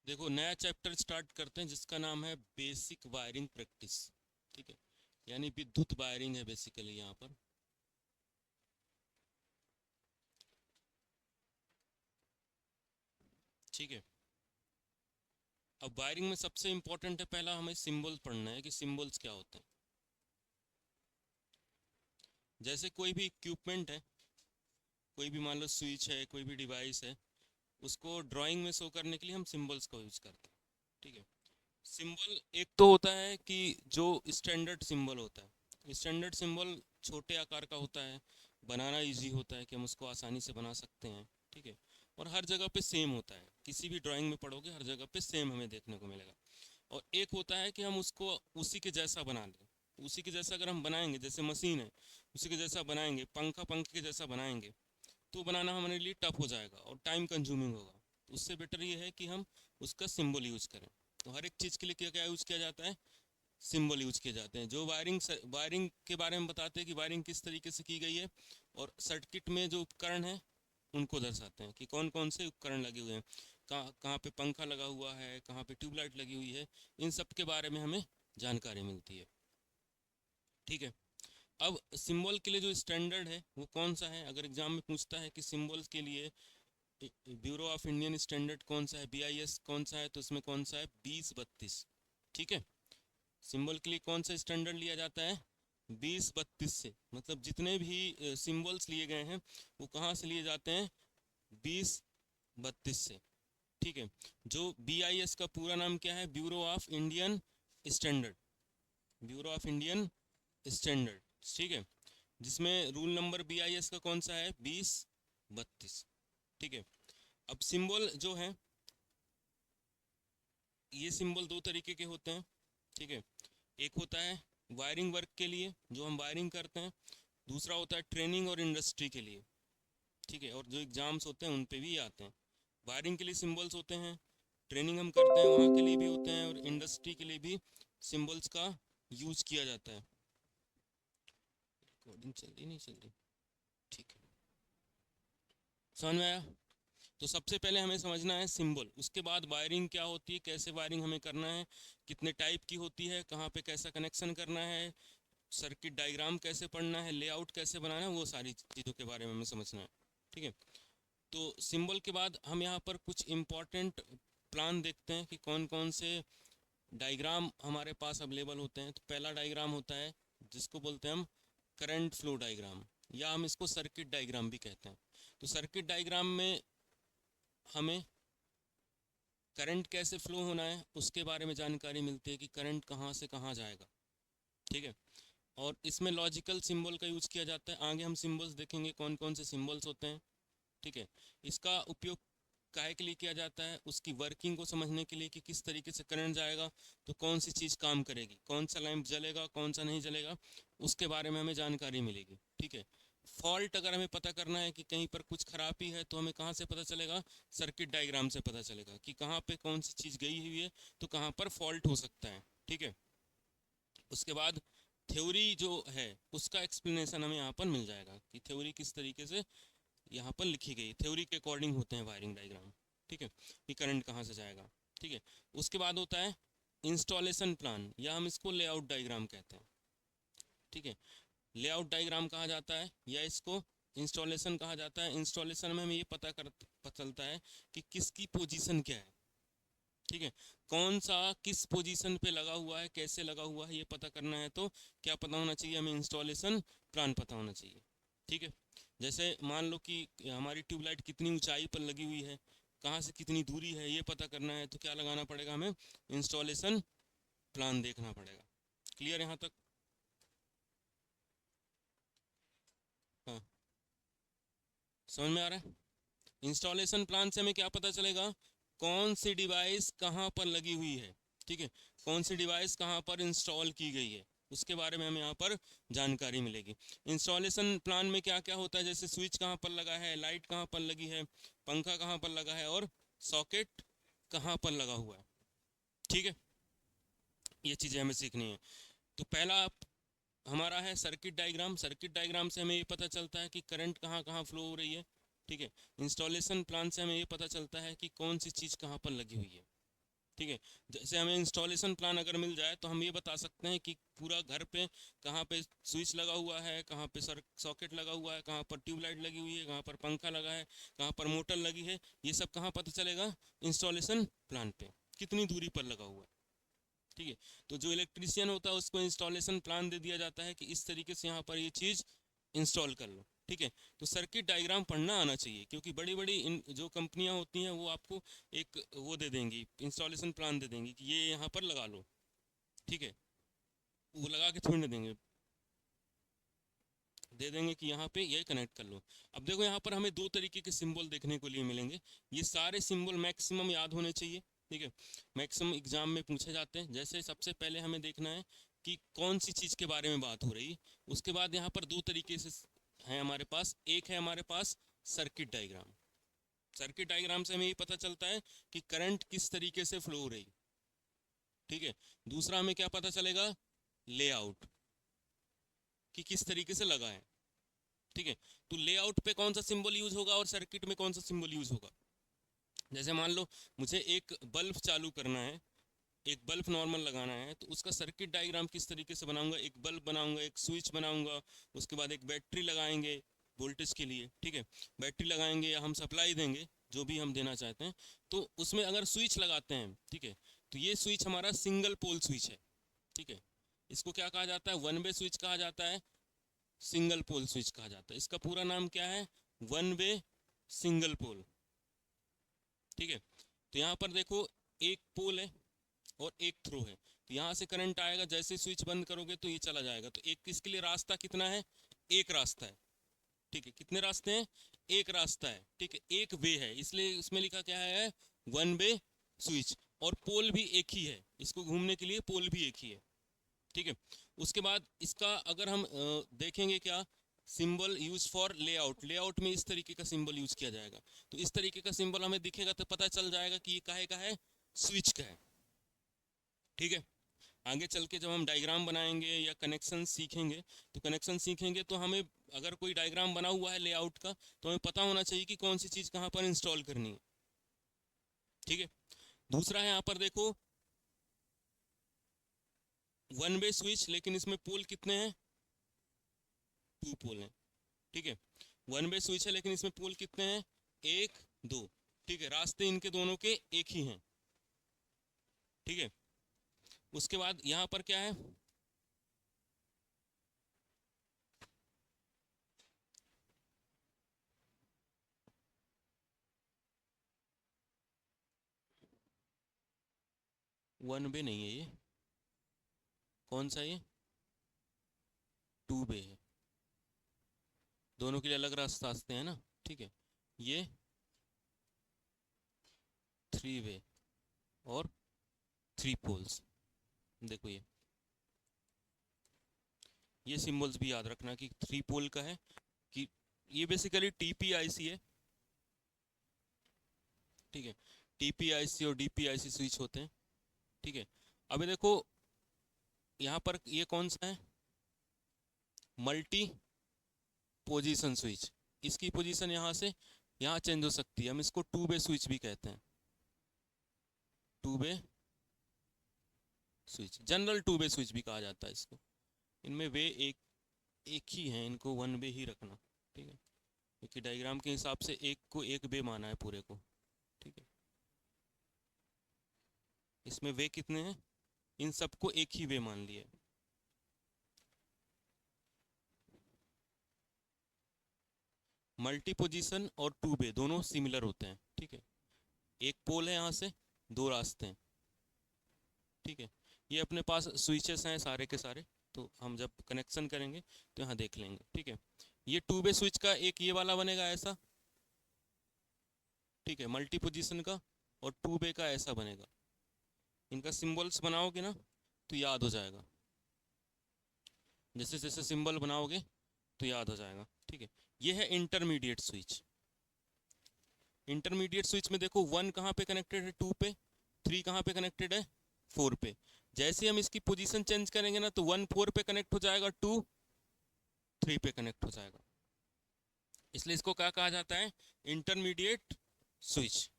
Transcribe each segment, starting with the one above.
देखो, नया chapter start करते हैं जिसका नाम है बेसिक वायरिंग प्रैक्टिस। ठीक है, यानी विद्युत वायरिंग है बेसिकली यहाँ पर। ठीक है, अब वायरिंग में सबसे इंपॉर्टेंट है, पहला हमें सिंबल्स पढ़ना है कि सिंबल्स क्या होते हैं। जैसे कोई भी इक्विपमेंट है, कोई भी मान लो स्विच है, कोई भी डिवाइस है, उसको ड्राइंग में शो करने के लिए हम सिंबल्स का यूज करते हैं। ठीक है, सिंबल एक तो होता है कि जो स्टैंडर्ड सिंबल होता है, स्टैंडर्ड सिंबल छोटे आकार का होता है, बनाना इजी होता है कि हम उसको आसानी से बना सकते हैं। ठीक है, और हर जगह पे सेम होता है, किसी भी ड्राइंग में पढ़ोगे हर जगह पे सेम हमें देखने को मिलेगा। और एक होता है कि हम उसको उसी के जैसा बना लें। उसी के जैसा अगर हम बनाएंगे, जैसे मशीन है उसी के जैसा बनाएंगे, पंखा पंखे के जैसा बनाएंगे, तो बनाना हमारे लिए टफ हो जाएगा और टाइम कंज्यूमिंग होगा। तो उससे बेटर ये है कि हम उसका सिंबल यूज करें। तो हर एक चीज़ के लिए क्या क्या यूज किया जाता है, सिंबल यूज किए जाते हैं। जो वायरिंग के बारे में बताते हैं कि वायरिंग किस तरीके से की गई है, और सर्किट में जो उपकरण है उनको दर्शाते हैं कि कौन कौन से उपकरण लगे हुए हैं, कहाँ कहाँ पे पंखा लगा हुआ है, कहाँ पे ट्यूबलाइट लगी हुई है, इन सब के बारे में हमें जानकारी मिलती है। ठीक है, अब सिंबल के लिए जो स्टैंडर्ड है वो कौन सा है, अगर एग्जाम में पूछता है कि सिंबल्स के लिए ब्यूरो ऑफ इंडियन स्टैंडर्ड कौन सा है, BIS कौन सा है, तो उसमें कौन सा है, 2032। ठीक है, सिंबल के लिए कौन सा स्टैंडर्ड लिया जाता है, 2032 से। मतलब जितने भी सिंबल्स लिए गए हैं वो कहाँ से लिए जाते हैं, 2032 से। ठीक है, जो BIS का पूरा नाम क्या है, bureau of Indian standard, bureau of Indian standard. ठीक है, जिसमें रूल नंबर BIS का कौन सा है, 2032। ठीक है, अब सिंबल जो है, ये सिंबल दो तरीके के होते हैं। ठीक है, एक होता है वायरिंग वर्क के लिए जो हम वायरिंग करते हैं, दूसरा होता है ट्रेनिंग और इंडस्ट्री के लिए। ठीक है, और जो एग्जाम्स होते हैं उन पे भी आते हैं। वायरिंग के लिए सिंबल्स होते हैं, ट्रेनिंग हम करते हैं वहाँ के लिए भी होते हैं, और इंडस्ट्री के लिए भी सिंबल्स का यूज किया जाता है। रिकॉर्डिंग चल रही नहीं चल रही, ठीक है, समझ में आया। तो सबसे पहले हमें समझना है सिंबल, उसके बाद वायरिंग क्या होती है, कैसे वायरिंग हमें करना है, कितने टाइप की होती है, कहाँ पे कैसा कनेक्शन करना है, सर्किट डायग्राम कैसे पढ़ना है, लेआउट कैसे बनाना है, वो सारी चीज़ों के बारे में हमें समझना है। ठीक है, तो सिंबल के बाद हम यहाँ पर कुछ इम्पॉर्टेंट प्लान देखते हैं कि कौन कौन से डायग्राम हमारे पास अवेलेबल होते हैं। तो पहला डायग्राम होता है जिसको बोलते हैं हम करंट फ्लो डायग्राम, या हम इसको सर्किट डायग्राम भी कहते हैं। तो सर्किट डायग्राम में हमें करंट कैसे फ्लो होना है उसके बारे में जानकारी मिलती है कि करंट कहाँ से कहाँ जाएगा। ठीक है, और इसमें लॉजिकल सिंबल का यूज किया जाता है। आगे हम सिंबल्स देखेंगे कौन कौन से सिंबल्स होते हैं। ठीक है, इसका उपयोग काहे के लिए किया जाता है, उसकी वर्किंग को समझने के लिए कि किस तरीके से करंट जाएगा तो कौन सी चीज़ काम करेगी, कौन सा लैंप जलेगा कौन सा नहीं जलेगा, उसके बारे में हमें जानकारी मिलेगी। ठीक है, फॉल्ट अगर हमें पता करना है कि कहीं पर कुछ खराबी है तो हमें कहाँ से पता चलेगा, सर्किट डायग्राम से पता चलेगा कि कहाँ पे कौन सी चीज़ गई हुई है, तो कहाँ पर फॉल्ट हो सकता है। ठीक है, उसके बाद थ्योरी जो है उसका एक्सप्लेनेशन हमें यहाँ पर मिल जाएगा कि थ्योरी किस तरीके से यहाँ पर लिखी गई, थ्योरी के अकॉर्डिंग होते हैं वायरिंग डायग्राम। ठीक है, कि करंट कहाँ से जाएगा। ठीक है, उसके बाद होता है इंस्टॉलेशन प्लान, या हम इसको लेआउट डायग्राम कहते हैं। ठीक है, लेआउट डायग्राम कहा जाता है या इसको इंस्टॉलेशन कहा जाता है। इंस्टॉलेशन में हमें ये पता चलता है कि किसकी पोजीशन क्या है। ठीक है, कौन सा किस पोजीशन पे लगा हुआ है, कैसे लगा हुआ है, ये पता करना है तो क्या पता होना चाहिए, हमें इंस्टॉलेशन प्लान पता होना चाहिए। ठीक है, जैसे मान लो कि हमारी ट्यूबलाइट कितनी ऊंचाई पर लगी हुई है, कहाँ से कितनी दूरी है, ये पता करना है तो क्या लगाना पड़ेगा, हमें इंस्टॉलेशन प्लान देखना पड़ेगा। क्लियर यहाँ तक। हाँ, समझ में आ रहा है। इंस्टॉलेशन प्लान से हमें क्या पता चलेगा, कौन सी डिवाइस कहाँ पर लगी हुई है। ठीक है, कौन सी डिवाइस कहाँ पर इंस्टॉल की गई है उसके बारे में हमें यहाँ पर जानकारी मिलेगी। इंस्टॉलेशन प्लान में क्या क्या होता है, जैसे स्विच कहाँ पर लगा है, लाइट कहाँ पर लगी है, पंखा कहाँ पर लगा है, और सॉकेट कहाँ पर लगा हुआ है। ठीक है, ये चीज़ें हमें सीखनी है। तो पहला हमारा है सर्किट डायग्राम। सर्किट डायग्राम से हमें ये पता चलता है कि करंट कहाँ कहाँ फ्लो हो रही है। ठीक है, इंस्टॉलेशन प्लान से हमें ये पता चलता है कि कौन सी चीज़ कहाँ पर लगी हुई है। ठीक है। जैसे हमें इंस्टॉलेशन प्लान अगर मिल जाए तो हम ये बता सकते हैं कि पूरा घर पे कहाँ पे स्विच लगा हुआ है, कहाँ पे सॉकेट लगा हुआ है, कहाँ पर ट्यूबलाइट लगी हुई है, कहाँ पर पंखा लगा है, कहाँ पर मोटर लगी है, ये सब कहाँ पता चलेगा? इंस्टॉलेशन प्लान पे कितनी दूरी पर लगा हुआ है। ठीक है। तो जो इलेक्ट्रीशियन होता है उसको इंस्टॉलेशन प्लान दे दिया जाता है कि इस तरीके से यहाँ पर ये चीज़ इंस्टॉल कर लो। ठीक है। तो सर्किट डायग्राम पढ़ना आना चाहिए, क्योंकि बड़ी बड़ी जो कंपनियां होती हैं वो आपको एक वो दे देंगी, इंस्टॉलेशन प्लान दे देंगी कि ये यहाँ पर लगा लो। ठीक है। वो लगा के थोड़ी ना देंगे, दे देंगे कि यहाँ पे ये कनेक्ट कर लो। अब देखो यहाँ पर हमें दो तरीके के सिंबल देखने को लिए मिलेंगे। ये सारे सिंबल मैक्सिमम याद होने चाहिए। ठीक है। मैक्सिमम एग्जाम में पूछे जाते हैं। जैसे सबसे पहले हमें देखना है कि कौन सी चीज़ के बारे में बात हो रही है। उसके बाद यहाँ पर दो तरीके से है हमारे पास। एक है हमारे पास सर्किट डायग्राम। सर्किट डायग्राम से हमें ये पता चलता है कि करंट किस तरीके से फ्लो हो रही। ठीक है। दूसरा हमें क्या पता चलेगा? लेआउट, कि किस तरीके से लगा है। ठीक है। तो लेआउट पे कौन सा सिंबल यूज होगा और सर्किट में कौन सा सिंबल यूज होगा। जैसे मान लो मुझे एक बल्ब चालू करना है, एक बल्ब नॉर्मल लगाना है, तो उसका सर्किट डायग्राम किस तरीके से बनाऊंगा? एक बल्ब बनाऊंगा, एक स्विच बनाऊंगा, उसके बाद एक बैटरी लगाएंगे वोल्टेज के लिए। ठीक है। बैटरी लगाएंगे या हम सप्लाई देंगे, जो भी हम देना चाहते हैं। तो उसमें अगर स्विच लगाते हैं, ठीक है, तो ये स्विच हमारा सिंगल पोल स्विच है। ठीक है। इसको क्या कहा जाता है? वन वे स्विच कहा जाता है, सिंगल पोल स्विच कहा जाता है। इसका पूरा नाम क्या है? One way single pole. ठीक है। तो यहाँ पर देखो, एक पोल है और एक थ्रो है। तो यहाँ से करंट आएगा, जैसे स्विच बंद करोगे तो ये चला जाएगा। तो एक इसके लिए रास्ता कितना है? एक रास्ता है। ठीक है। कितने रास्ते हैं? एक रास्ता है। ठीक है। एक वे है, इसलिए इसमें लिखा क्या है? One way switch. और पोल भी एक ही है, इसको घूमने के लिए पोल भी एक ही है। ठीक है। उसके बाद इसका अगर हम देखेंगे क्या symbol use for layout, layout में इस तरीके का सिंबल यूज किया जाएगा। तो इस तरीके का सिंबल हमें दिखेगा तो पता चल जाएगा कि ये काहे का है? स्विच का है। ठीक है। आगे चल के जब हम डायग्राम बनाएंगे या कनेक्शन सीखेंगे, तो कनेक्शन सीखेंगे तो हमें अगर कोई डायग्राम बना हुआ है लेआउट का, तो हमें पता होना चाहिए कि कौन सी चीज़ कहाँ पर इंस्टॉल करनी है। ठीक है। दूसरा है यहाँ पर देखो, वन वे स्विच, लेकिन इसमें पोल कितने हैं? टू पोल हैं। ठीक है। वन वे स्विच है लेकिन इसमें पोल कितने हैं? एक, दो। ठीक है। रास्ते इनके दोनों के एक ही हैं। ठीक है। उसके बाद यहाँ पर क्या है? वन वे नहीं है ये, कौन सा ये? टू वे है। दोनों के लिए अलग रास्ते हैं ना। ठीक है। ये थ्री वे और थ्री पोल्स। देखो ये सिंबल्स भी याद रखना कि थ्री पोल का है, कि ये बेसिकली टीपीआईसी है। ठीक है। टीपीआईसी और डीपीआईसी स्विच होते हैं। ठीक है। अभी देखो यहाँ पर ये कौन सा है? Multi position switch. इसकी पोजीशन यहाँ से यहाँ चेंज हो सकती है, हम इसको टू वे स्विच भी कहते हैं। To way switch, general to way switch भी कहा जाता है इसको। इनमें वे एक एक ही है, इनको वन वे ही रखना। ठीक है। क्योंकि डायग्राम के हिसाब से एक को एक वे माना है पूरे को। ठीक है। इसमें वे कितने हैं? इन सबको एक ही वे मान लिया। मल्टी पोजीशन और टू वे दोनों सिमिलर होते हैं। ठीक है। एक पोल है, यहाँ से दो रास्ते हैं। ठीक है। ये अपने पास स्विचेस हैं सारे के सारे, तो हम जब कनेक्शन करेंगे तो यहाँ देख लेंगे। ठीक है। ये टू वे स्विच का एक ये वाला बनेगा ऐसा। ठीक है। मल्टी पोजीशन का और टू वे का ऐसा बनेगा। इनका सिंबल्स बनाओगे ना तो याद हो जाएगा, जैसे जैसे सिंबल बनाओगे तो याद हो जाएगा। ठीक है। ये है इंटरमीडिएट स्विच। इंटरमीडिएट स्विच में देखो वन कहाँ पे कनेक्टेड है? टू पे। थ्री कहाँ पे कनेक्टेड है? फोर पे। जैसे हम इसकी पोजीशन चेंज करेंगे ना, तो वन फोर पे कनेक्ट हो जाएगा, टू थ्री पे कनेक्ट हो जाएगा। इसलिए इसको क्या कहा जाता है? Intermediate switch.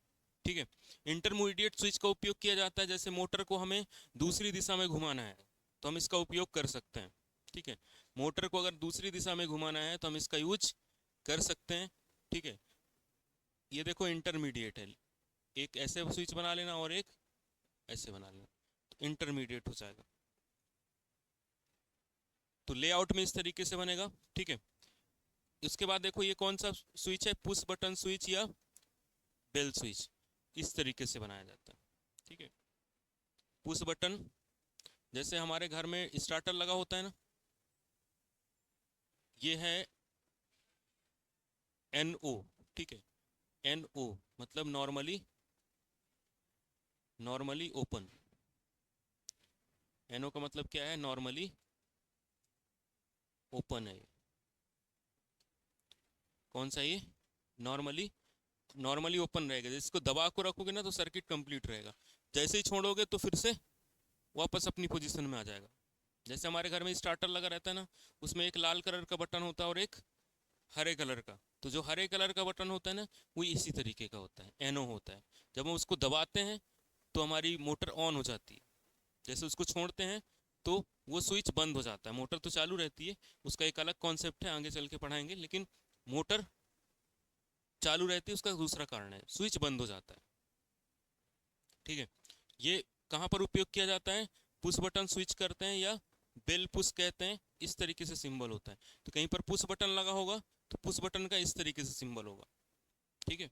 ठीक है। इंटरमीडिएट स्विच का उपयोग किया जाता है, जैसे मोटर को हमें दूसरी दिशा में घुमाना है तो हम इसका उपयोग कर सकते हैं। ठीक है, मोटर को अगर दूसरी दिशा में घुमाना है तो हम इसका यूज कर सकते हैं। ठीक है, ये देखो इंटरमीडिएट है, एक ऐसे स्विच बना लेना और एक ऐसे बना लेना, तो इंटरमीडिएट हो जाएगा। तो लेआउट में इस तरीके से बनेगा। ठीक है, उसके बाद देखो ये कौन सा स्विच है, पुश बटन स्विच या बेल स्विच, इस तरीके से बनाया जाता है। ठीक है, पुश बटन, जैसे हमारे घर में स्टार्टर लगा होता है ना, ये है NO। ठीक है, NO मतलब नॉर्मली ओपन। NO का मतलब क्या है, नॉर्मली ओपन है। कौन सा ये, नॉर्मली ओपन रहेगा। जिसको दबा को रखोगे ना तो सर्किट कंप्लीट रहेगा, जैसे ही छोड़ोगे तो फिर से वापस अपनी पोजीशन में आ जाएगा। जैसे हमारे घर में स्टार्टर लगा रहता है ना, उसमें एक लाल कलर का बटन होता है और एक हरे कलर का, तो जो हरे कलर का बटन होता है ना वो इसी तरीके का होता है, NO होता है। जब हम उसको दबाते हैं तो हमारी मोटर ऑन हो जाती है, जैसे उसको छोड़ते हैं तो वो स्विच बंद हो जाता है। मोटर तो चालू रहती है, उसका एक अलग कॉन्सेप्ट है, आगे चल के पढ़ाएंगे, लेकिन मोटर चालू रहती है उसका दूसरा कारण है, स्विच बंद हो जाता है। ठीक है, ये कहाँ पर उपयोग किया जाता है, पुश बटन स्विच करते हैं या बेल पुश कहते हैं, इस तरीके से सिंबल होता है। तो कहीं पर पुश बटन लगा होगा तो पुश बटन का इस तरीके से सिंबल होगा। ठीक है,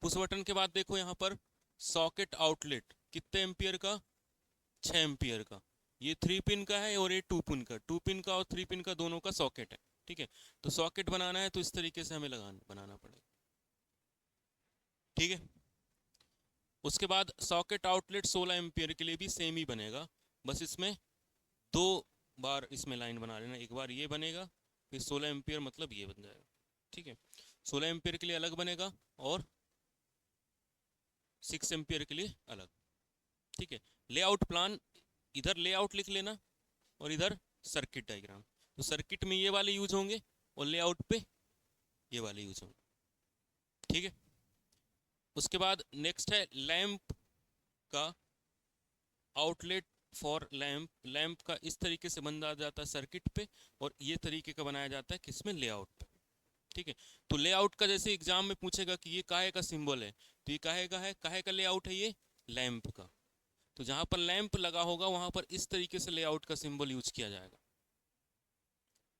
पुश बटन के बाद देखो यहाँ पर सॉकेट आउटलेट, कितने एम्पियर का, 6 एम्पियर का। ये 3 पिन का है और ये 2 पिन का, 2 पिन का और 3 पिन का दोनों का सॉकेट है। ठीक है, तो सॉकेट बनाना है तो इस तरीके से हमें बनाना पड़ेगा। ठीक है, उसके बाद सॉकेट आउटलेट 16 एम्पियर के लिए भी सेम ही बनेगा, बस इसमें 2 बार इसमें लाइन बना लेना, एक बार ये बनेगा फिर 16 एम्पियर मतलब ये बन जाएगा। ठीक है, 16 एम्पियर के लिए अलग बनेगा और 6 एम्पियर के लिए अलग। ठीक है, लेआउट प्लान, इधर लेआउट लिख लेना और इधर सर्किट डायग्राम। तो सर्किट में ये वाले यूज होंगे और लेआउट पे ये वाले यूज होंगे। ठीक है, उसके बाद नेक्स्ट है लैंप का आउटलेट फॉर लैंप का इस तरीके से बनाया जाता है सर्किट पे, और ये तरीके का बनाया जाता है किसमें, लेआउट पे। ठीक है, तो लेआउट का जैसे एग्जाम में पूछेगा कि ये काहे का सिंबल है, तो ये काहे का है, काहे का लेआउट है, ये लैंप का। तो जहां पर लैंप लगा होगा वहां पर इस तरीके से लेआउट का सिंबल यूज किया जाएगा।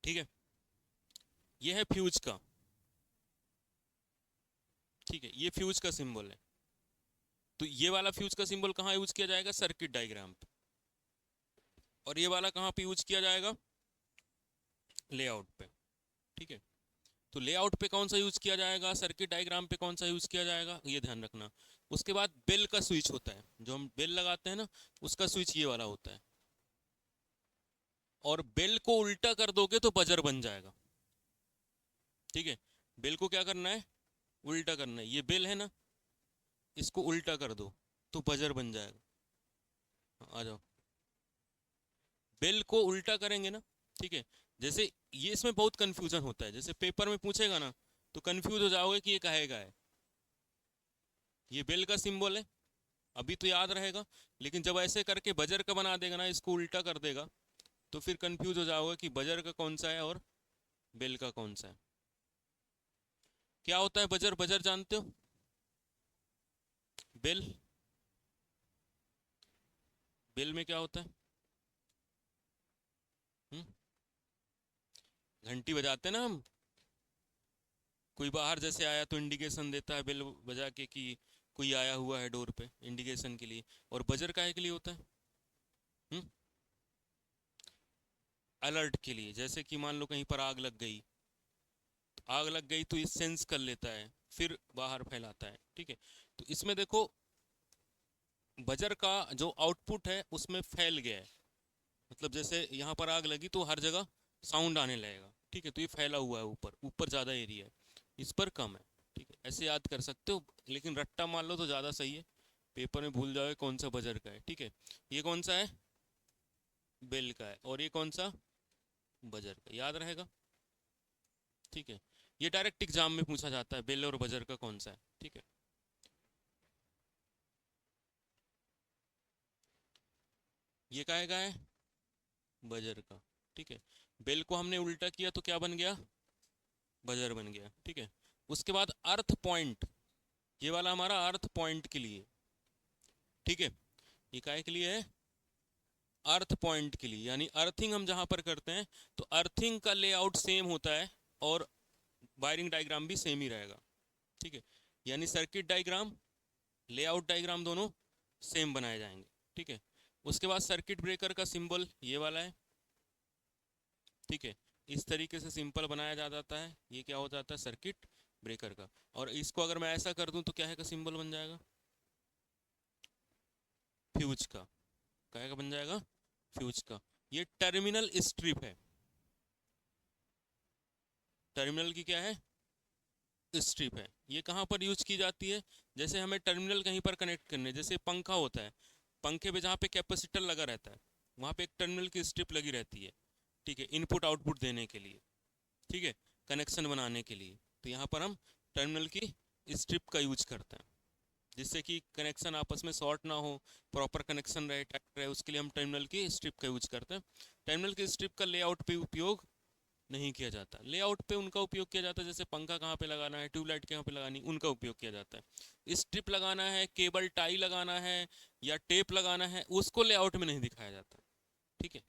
ठीक है, ये है फ्यूज का। ठीक है, ये फ्यूज का सिंबल है, तो ये वाला फ्यूज का सिंबल कहाँ यूज किया जाएगा, सर्किट डायग्राम पे। और ये वाला कहाँ पे यूज किया जाएगा, लेआउट पे। ठीक है, तो लेआउट पे कौन सा यूज किया जाएगा, सर्किट डायग्राम पे कौन सा यूज किया जाएगा, ये ध्यान रखना। उसके बाद बेल का स्विच होता है, जो हम बेल लगाते हैं ना, उसका स्विच ये वाला होता है। और बेल को उल्टा कर दोगे तो बजर बन जाएगा। ठीक है, बेल को क्या करना है, उल्टा करना है। ये बेल है ना, इसको उल्टा कर दो तो बजर बन जाएगा। आ जाओ, बेल को उल्टा करेंगे ना। ठीक है, जैसे ये इसमें बहुत कंफ्यूजन होता है, जैसे पेपर में पूछेगा ना तो कंफ्यूज हो जाओगे कि ये कहेगा है, ये बेल का सिंबल है, अभी तो याद रहेगा, लेकिन जब ऐसे करके बजर का बना देगा ना, इसको उल्टा कर देगा, तो फिर कंफ्यूज हो जाओगे कि बजर का कौन सा है और बेल का कौन सा है। क्या होता है बजर, बजर जानते हो, बेल, बेल में क्या होता है, हुँ? घंटी बजाते हैं ना हम, कोई बाहर जैसे आया तो इंडिकेशन देता है बेल बजा के कि कोई आया हुआ है डोर पे, इंडिकेशन के लिए। और बजर काहे के लिए होता है, हुँ? अलर्ट के लिए, जैसे कि मान लो कहीं पर आग लग गई, तो आग लग गई तो ये सेंस कर लेता है फिर बाहर फैलाता है। ठीक है, तो इसमें देखो बजर का जो आउटपुट है उसमें फैल गया है, मतलब जैसे यहाँ पर आग लगी तो हर जगह साउंड आने लगेगा। ठीक है, तो ये फैला हुआ है, ऊपर ऊपर ज़्यादा एरिया है, इस पर कम है। ठीक है, ऐसे याद कर सकते हो, लेकिन रट्टा मान लो तो ज़्यादा सही है, पेपर में भूल जाओगे कौन सा बजर का है। ठीक है, ये कौन सा है, बेल का है, और ये कौन सा, बजर का, याद रहेगा। ठीक है, ये डायरेक्ट एग्जाम में पूछा जाता है बेल और बजर का कौन सा है। ठीक है, ये काहे का है? बजर का। ठीक है, बेल को हमने उल्टा किया तो क्या बन गया? बजर बन गया। ठीक है, उसके बाद अर्थ पॉइंट, ये वाला हमारा अर्थ पॉइंट के लिए। ठीक है, ये काहे के लिए है? अर्थ पॉइंट के लिए, यानी अर्थिंग हम जहां पर करते हैं तो अर्थिंग का लेआउट सेम होता है और वायरिंग डायग्राम भी सेम ही रहेगा। ठीक है, यानी सर्किट डायग्राम, लेआउट डायग्राम दोनों सेम बनाए जाएंगे। ठीक है, उसके बाद सर्किट ब्रेकर का सिंबल ये वाला है। ठीक है, इस तरीके से सिंपल बनाया जा जाता है। ये क्या हो जाता है? सर्किट ब्रेकर का। और इसको अगर मैं ऐसा कर दूं तो क्या है का सिंबल बन जाएगा? फ्यूज का। क्या का बन जाएगा? फ्यूज का। ये टर्मिनल स्ट्रिप है। टर्मिनल की क्या है? स्ट्रिप है। ये कहाँ पर यूज की जाती है? जैसे हमें टर्मिनल कहीं पर कनेक्ट करने, जैसे पंखा होता है, पंखे पे जहाँ पे कैपेसिटर लगा रहता है वहाँ पे एक टर्मिनल की स्ट्रिप लगी रहती है। ठीक है, इनपुट आउटपुट देने के लिए। ठीक है, कनेक्शन बनाने के लिए। तो यहाँ पर हम टर्मिनल की स्ट्रिप का यूज करते हैं, जिससे कि कनेक्शन आपस में शॉर्ट ना हो, प्रॉपर कनेक्शन रहे, टाइट रहे, उसके लिए हम टर्मिनल की स्ट्रिप का यूज करते हैं। टर्मिनल की स्ट्रिप का लेआउट पे उपयोग नहीं किया जाता। लेआउट पे उनका उपयोग किया जाता है, जैसे पंखा कहाँ पे लगाना है, ट्यूबलाइट कहाँ पे लगानी, उनका उपयोग किया जाता है। स्ट्रिप लगाना है, केबल टाई लगाना है या टेप लगाना है, उसको लेआउट में नहीं दिखाया जाता। ठीक है,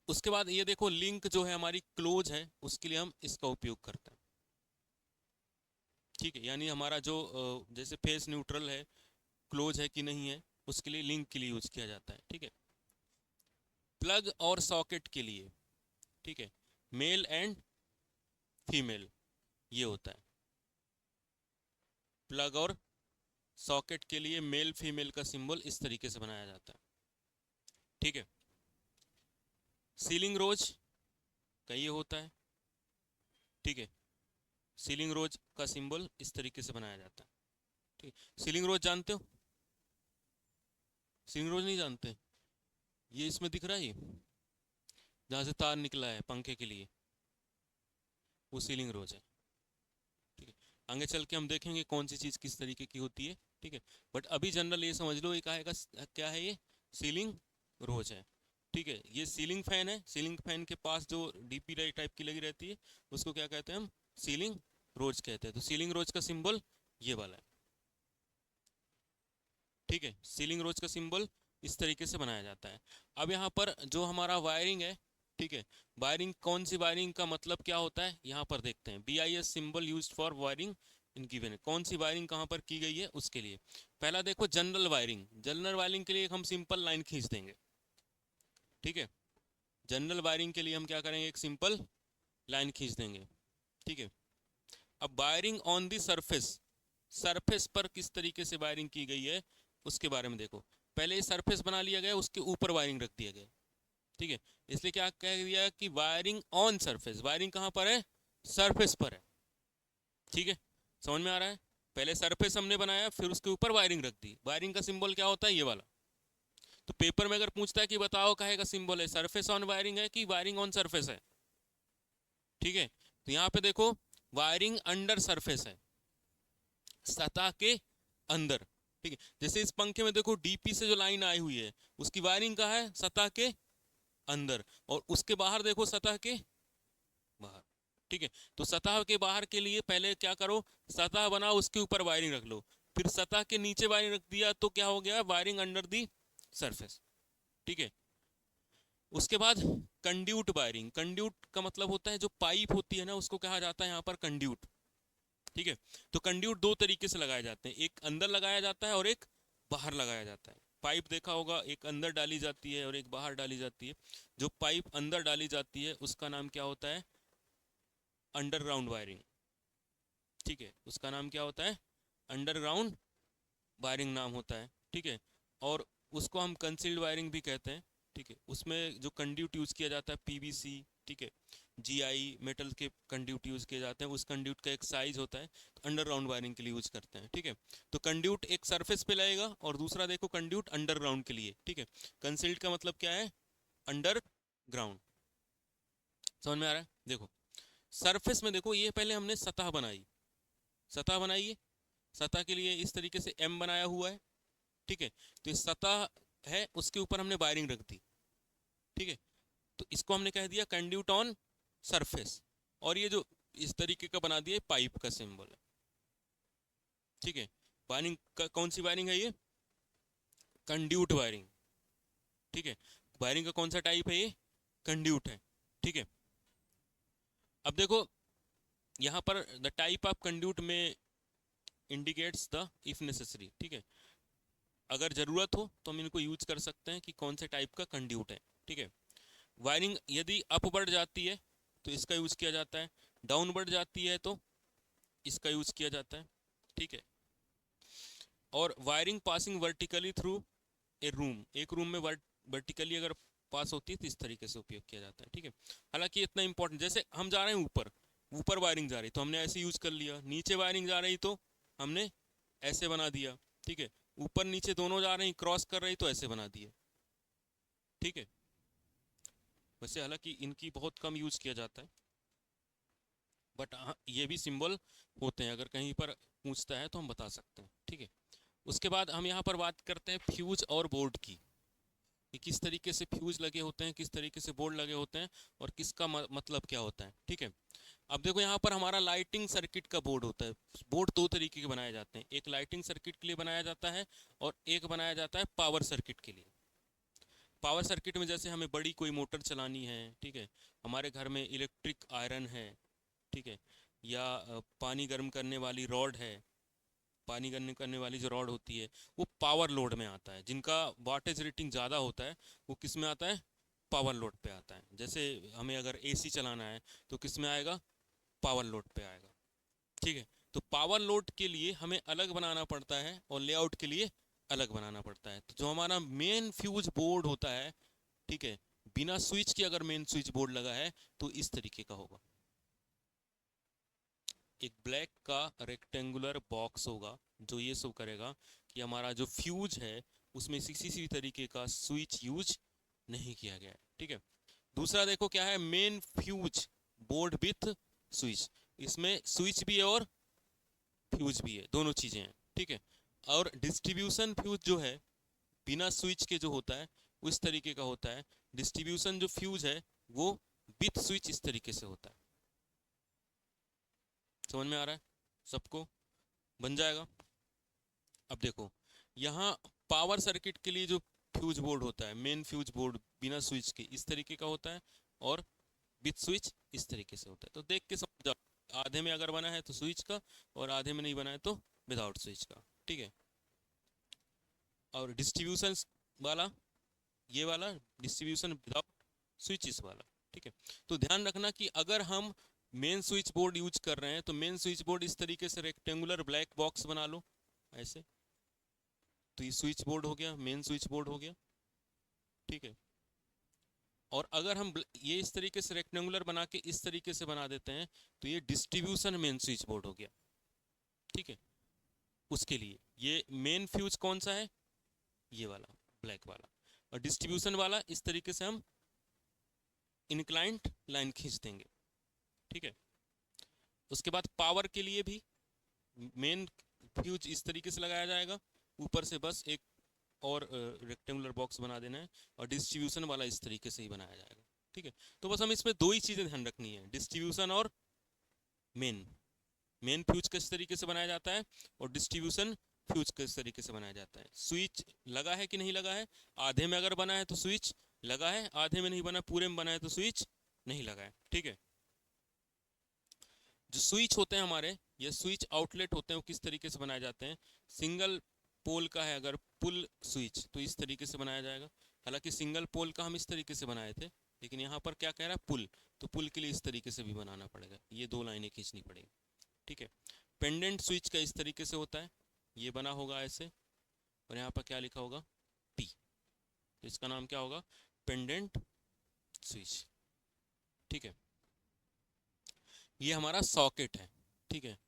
उसके बाद ये देखो लिंक जो है हमारी क्लोज है, उसके लिए हम इसका उपयोग करते हैं। ठीक है, यानी हमारा जो जैसे फेस न्यूट्रल है, क्लोज है कि नहीं है, उसके लिए लिंक के लिए यूज किया जाता है। ठीक है, प्लग और सॉकेट के लिए। ठीक है, मेल एंड फीमेल ये होता है। प्लग और सॉकेट के लिए मेल फीमेल का सिंबल इस तरीके से बनाया जाता है। ठीक है, सीलिंग रोज का ये होता है। ठीक है, सीलिंग रोज का सिंबल इस तरीके से बनाया जाता है। ठीक है, सीलिंग रोज जानते हो? सीलिंग रोज नहीं जानते? ये इसमें दिख रहा है, ये जहाँ से तार निकला है पंखे के लिए, वो सीलिंग रोज है। ठीक है, आगे चल के हम देखेंगे कौन सी चीज़ किस तरीके की होती है। ठीक है, बट अभी जनरल ये समझ लो, ये का क्या है? ये सीलिंग रोज है। ठीक है, ये सीलिंग फैन है, सीलिंग फैन के पास जो डीपी टाइप की लगी रहती है उसको क्या कहते हैं? हम सीलिंग रोज कहते हैं। तो सीलिंग रोज का सिंबल ये वाला है। ठीक है, सीलिंग रोज का सिंबल इस तरीके से बनाया जाता है। अब यहाँ पर जो हमारा वायरिंग है, ठीक है, वायरिंग कौन सी वायरिंग का मतलब क्या होता है यहाँ पर देखते हैं। BIS symbol used for wiring in given, कौन सी वायरिंग कहाँ पर की गई है उसके लिए। पहला देखो जनरल वायरिंग, जनरल वायरिंग के लिए हम सिंपल लाइन खींच देंगे। ठीक है, जनरल वायरिंग के लिए हम क्या करेंगे? एक सिंपल लाइन खींच देंगे। ठीक है, अब wiring on the surface, surface पर किस तरीके से वायरिंग की गई है उसके बारे में देखो। पहले ये सरफेस बना लिया गया, उसके ऊपर वायरिंग रख दिया गया। ठीक है, इसलिए क्या कह दिया कि वायरिंग ऑन सरफेस, वायरिंग कहां पर है? सरफेस पर है। ठीक है, समझ में आ रहा है? पहले सरफेस हमने बनाया, फिर उसके ऊपर वायरिंग रख दी। वायरिंग का सिंबल क्या होता है? ये वाला। तो पेपर में अगर पूछता है कि बताओ काहे का सिंबल है, सरफेस ऑन वायरिंग है कि वायरिंग ऑन सरफेस है? ठीक है, तो यहाँ पे देखो वायरिंग अंडर सरफेस है, सतह के अंदर। ठीक है, जैसे इस पंखे में देखो डीपी से जो लाइन आई हुई है उसकी वायरिंग कहाँ है? सतह के अंदर। और उसके बाहर देखो सतह के बाहर। ठीक है, तो सतह के बाहर के लिए पहले क्या करो? सतह बनाओ, उसके ऊपर वायरिंग रख लो। फिर सतह के नीचे वायरिंग रख दिया तो क्या हो गया? Wiring under the surface. ठीक है, उसके बाद कंड्यूट वायरिंग। कंड्यूट का मतलब होता है जो पाइप होती है ना, उसको कहा जाता है यहाँ पर कंड्यूट। ठीक है, तो कंड्यूट दो तरीके से लगाए जाते हैं, एक अंदर लगाया जाता है और एक बाहर लगाया जाता है। पाइप देखा होगा, एक अंदर डाली जाती है और एक बाहर डाली जाती है। जो पाइप अंदर डाली जाती है उसका नाम क्या होता है? Underground wiring. ठीक है, उसका नाम क्या होता है? अंडरग्राउंड वायरिंग नाम होता है। ठीक है, और उसको हम कंसील्ड वायरिंग भी कहते हैं। ठीक है, उसमें जो कंड्यूट यूज़ किया जाता है PVC, ठीक है, GI मेटल के कंड्यूट यूज़ किए जाते हैं। उस कंड्यूट का एक साइज होता है, तो अंडरग्राउंड वायरिंग के लिए यूज़ करते हैं। ठीक है, तो कंड्यूट एक सरफेस पे लगेगा और दूसरा देखो कंड्यूट अंडरग्राउंड के लिए। ठीक है, कंसील्ड का मतलब क्या है? अंडरग्राउंड। समझ में आ रहा है? देखो सरफेस में देखो, ये पहले हमने सतह बनाई, सतह बनाइए, सतह के लिए इस तरीके से M बनाया हुआ है। ठीक है, तो इस सतह है उसके ऊपर हमने वायरिंग रख दी, ठीक है, तो इसको हमने कह दिया कंड्यूट ऑन सरफेस। और ये जो इस तरीके का बना दिया पाइप का सिंबल है, ठीक है। वायरिंग कौन सी वायरिंग है ये? कंड्यूट वायरिंग, ठीक है। वायरिंग का कौन सा टाइप है? ये कंड्यूट है, ठीक है। अब देखो यहाँ पर द टाइप ऑफ कंड्यूट में इंडिकेट्स द इफ नेसेसरी, ठीक है। अगर जरूरत हो तो हम इनको यूज कर सकते हैं कि कौन से टाइप का कंड्यूट है, ठीक है। वायरिंग यदि अप बढ़ जाती है तो इसका यूज किया जाता है, डाउन बढ़ जाती है तो इसका यूज किया जाता है, ठीक है। और wiring passing vertically through a room, एक रूम में वर्टिकली अगर पास होती है तो इस तरीके से उपयोग किया जाता है, ठीक है। हालांकि इतना इंपॉर्टेंट, जैसे हम जा रहे हैं ऊपर, ऊपर वायरिंग जा रही तो हमने ऐसे यूज कर लिया, नीचे वायरिंग जा रही तो हमने ऐसे बना दिया, ठीक है। ऊपर नीचे दोनों जा रहे हैं, क्रॉस कर रही तो ऐसे बना दिए, ठीक है। वैसे हालांकि इनकी बहुत कम यूज किया जाता है, बट हाँ ये भी सिंबल होते हैं, अगर कहीं पर पूछता है तो हम बता सकते हैं, ठीक है। उसके बाद हम यहाँ पर बात करते हैं फ्यूज और बोर्ड की, कि किस तरीके से फ्यूज लगे होते हैं, किस तरीके से बोर्ड लगे होते हैं, और किसका मतलब क्या होता है, ठीक है। अब देखो यहाँ पर हमारा लाइटिंग सर्किट का बोर्ड होता है। बोर्ड दो तरीके के बनाए जाते हैं, एक लाइटिंग सर्किट के लिए बनाया जाता है और एक बनाया जाता है पावर सर्किट के लिए। पावर सर्किट में जैसे हमें बड़ी कोई मोटर चलानी है, ठीक है, हमारे घर में इलेक्ट्रिक आयरन है, ठीक है, या पानी गर्म करने वाली रॉड है, पानी गर्म करने वाली जो रॉड होती है वो पावर लोड में आता है। जिनका वाटेज रेटिंग ज़्यादा होता है वो किस में आता है? पावर लोड पे आता है। जैसे हमें अगर एसी चलाना है तो किस में आएगा? पावर लोड पे आएगा, ठीक है। तो पावर लोड के लिए हमें अलग बनाना पड़ता है और लेआउट के लिए अलग बनाना पड़ता है। तो जो हमारा मेन फ्यूज बोर्ड होता है, ठीक है, बिना स्विच के अगर मेन स्विच बोर्ड लगा है तो इस तरीके का होगा। एक ब्लैक का रेक्टेंगुलर बॉक्स होगा जो ये शो करेगा कि हमारा जो फ्यूज है उसमें किसी तरीके का स्विच यूज नहीं किया गया है, ठीक है। दूसरा देखो क्या है, main fuse board with switch, इसमें स्विच भी है और फ्यूज भी है, दोनों चीजें हैं, ठीक है। और डिस्ट्रीब्यूशन फ्यूज जो है बिना स्विच के जो होता है वो इस तरीके का होता है। डिस्ट्रीब्यूशन जो फ्यूज है वो विथ स्विच इस तरीके से होता है। समझ में आ रहा है सबको? बन जाएगा। अब देखो यहाँ पावर सर्किट के लिए जो फ्यूज बोर्ड होता है, मेन फ्यूज बोर्ड बिना स्विच के इस तरीके का होता है और विथ स्विच इस तरीके से होता है। तो देख के समझ जाओ, आधे में अगर बना है तो स्विच का और आधे में नहीं बना है तो विदाउट स्विच का, ठीक है। और डिस्ट्रीब्यूशन वाला, ये वाला डिस्ट्रीब्यूशन विदाउट स्विच इस वाला, ठीक है। तो ध्यान रखना कि अगर हम मेन स्विच बोर्ड यूज कर रहे हैं तो मेन स्विच बोर्ड इस तरीके से रेक्टेंगुलर ब्लैक बॉक्स बना लो ऐसे, तो ये स्विच बोर्ड हो गया, मेन स्विच बोर्ड हो गया, ठीक है। और अगर हम ये इस तरीके से रेक्टेंगुलर बना के इस तरीके से बना देते हैं तो ये डिस्ट्रीब्यूशन मेन स्विच बोर्ड हो गया, ठीक है। उसके लिए ये मेन फ्यूज कौन सा है? ये वाला ब्लैक वाला, और डिस्ट्रीब्यूशन वाला इस तरीके से हम इंक्लाइंट लाइन खींच देंगे, ठीक है। उसके बाद पावर के लिए भी मेन फ्यूज इस तरीके से लगाया जाएगा, ऊपर से बस एक और रेक्टेंगुलर बॉक्स बना देना है, और डिस्ट्रीब्यूशन वाला इस तरीके से ही बनाया जाएगा, ठीक है। तो बस हमें इसमें दो ही चीज़ें ध्यान रखनी है, डिस्ट्रीब्यूशन और मेन। मेन फ्यूज किस तरीके से बनाया जाता है और डिस्ट्रीब्यूशन फ्यूज किस तरीके से बनाया जाता है। स्विच लगा है कि नहीं लगा है? आधे में अगर बना है तो स्विच लगा है, आधे में नहीं बना, पूरे में बना है तो स्विच नहीं लगा है, ठीक है। जो स्विच होते हैं हमारे, ये स्विच आउटलेट होते हैं, वो किस तरीके से बनाए जाते हैं? सिंगल पोल का है अगर पुल स्विच तो इस तरीके से बनाया जाएगा। हालांकि सिंगल पोल का हम इस तरीके से बनाए थे, लेकिन यहाँ पर क्या कह रहा है? पुल, तो पुल के लिए इस तरीके से भी बनाना पड़ेगा, ये दो लाइनें खींचनी पड़ेगी, ठीक है। पेंडेंट स्विच का इस तरीके से होता है, ये बना होगा ऐसे, और यहाँ पर क्या लिखा होगा? पी, तो इसका नाम क्या होगा? पेंडेंट स्विच, ठीक है। ये हमारा सॉकेट है, ठीक है।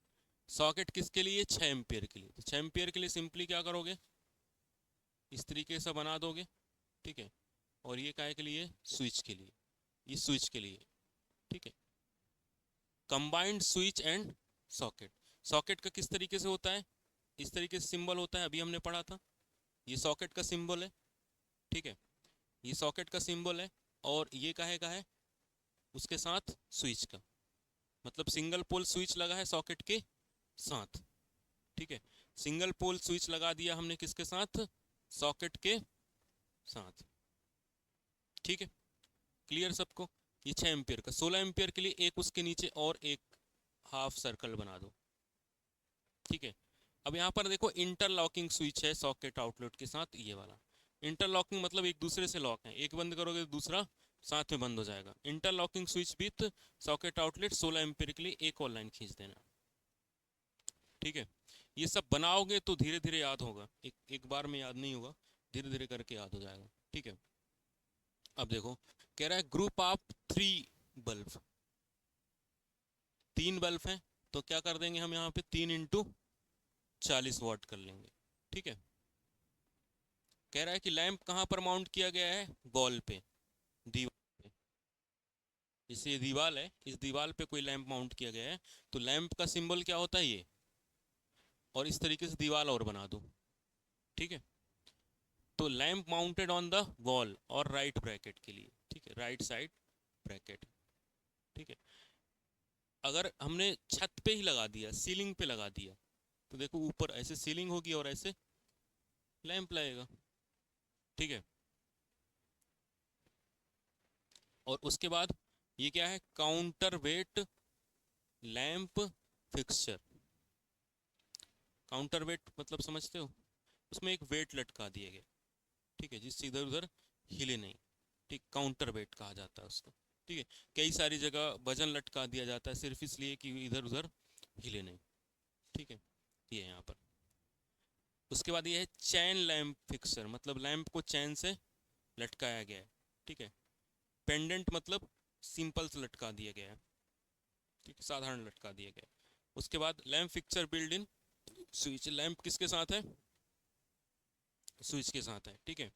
सॉकेट किसके लिए? 6 एम्पियर के लिए। तो 6 एम्पियर के लिए सिंपली क्या करोगे? इस तरीके से बना दोगे, ठीक है। और ये काय के लिए? स्विच के लिए, ये स्विच के लिए, ठीक है। Combined switch and socket, socket का किस तरीके से होता है? इस तरीके से सिंबल होता है, अभी हमने पढ़ा था, ये सॉकेट का सिंबल है, ठीक है, ये सॉकेट का सिंबल है, और ये काहे का है, उसके साथ स्विच का, मतलब सिंगल पोल स्विच लगा है सॉकेट के साथ। ठीक है, सिंगल पोल स्विच लगा दिया हमने किसके साथ, सॉकेट के साथ। ठीक है, क्लियर सबको। ये 6 एम्पियर का, 16 एम्पियर के लिए एक उसके नीचे और एक हाफ सर्कल बना दो। ठीक है, अब यहाँ पर देखो इंटरलॉकिंग स्विच है सॉकेट आउटलेट के साथ, ये वाला इंटरलॉकिंग मतलब एक दूसरे से लॉक है, एक बंद करोगे तो दूसरा साथ में बंद हो जाएगा। Interlocking switch with socket outlet 16 ampere के लिए एक और लाइन खींच देना। ठीक है, ये सब बनाओगे तो धीरे धीरे याद होगा, एक बार में याद नहीं होगा, धीरे धीरे करके याद हो जाएगा। ठीक है, अब देखो कह रहा है ग्रुप ऑफ 3 बल्ब, 3 बल्ब हैं, तो क्या कर देंगे हम यहाँ पे 3 इंटू 40 वाट कर लेंगे। ठीक है, कह रहा है कि लैंप कहाँ पर माउंट किया गया है, वॉल पे, दीवार पे। जैसे ये दीवार है, इस दीवार पे कोई लैंप माउंट किया गया है, तो लैंप का सिंबल क्या होता है ये, और इस तरीके से दीवार और बना दो। ठीक है, तो lamp mounted on the wall और राइट ब्रैकेट के लिए, ठीक है, राइट साइड ब्रैकेट। ठीक है, अगर हमने छत पे ही लगा दिया, सीलिंग पे लगा दिया, तो देखो ऊपर ऐसे सीलिंग होगी और ऐसे लैंप लगेगा। ठीक है, और उसके बाद ये क्या है, counter wait lamp fixture. Counter wait मतलब समझते हो, उसमें एक वेट लटका दिया गया, ठीक है, जिससे इधर उधर हिले नहीं। ठीक, काउंटर वेट कहा जाता है उसको। ठीक है, कई सारी जगह वजन लटका दिया जाता है सिर्फ इसलिए कि इधर उधर हिले नहीं। ठीक है, ये यहाँ पर। उसके बाद ये है चैन लैंप फिक्सर, मतलब लैंप को चैन से लटकाया गया है। ठीक है, पेंडेंट मतलब सिंपल से लटका दिया गया है, ठीक है, साधारण लटका दिया गया है। उसके बाद lamp fixer build in switch, lamp किसके साथ है, स्विच के साथ है। ठीक है,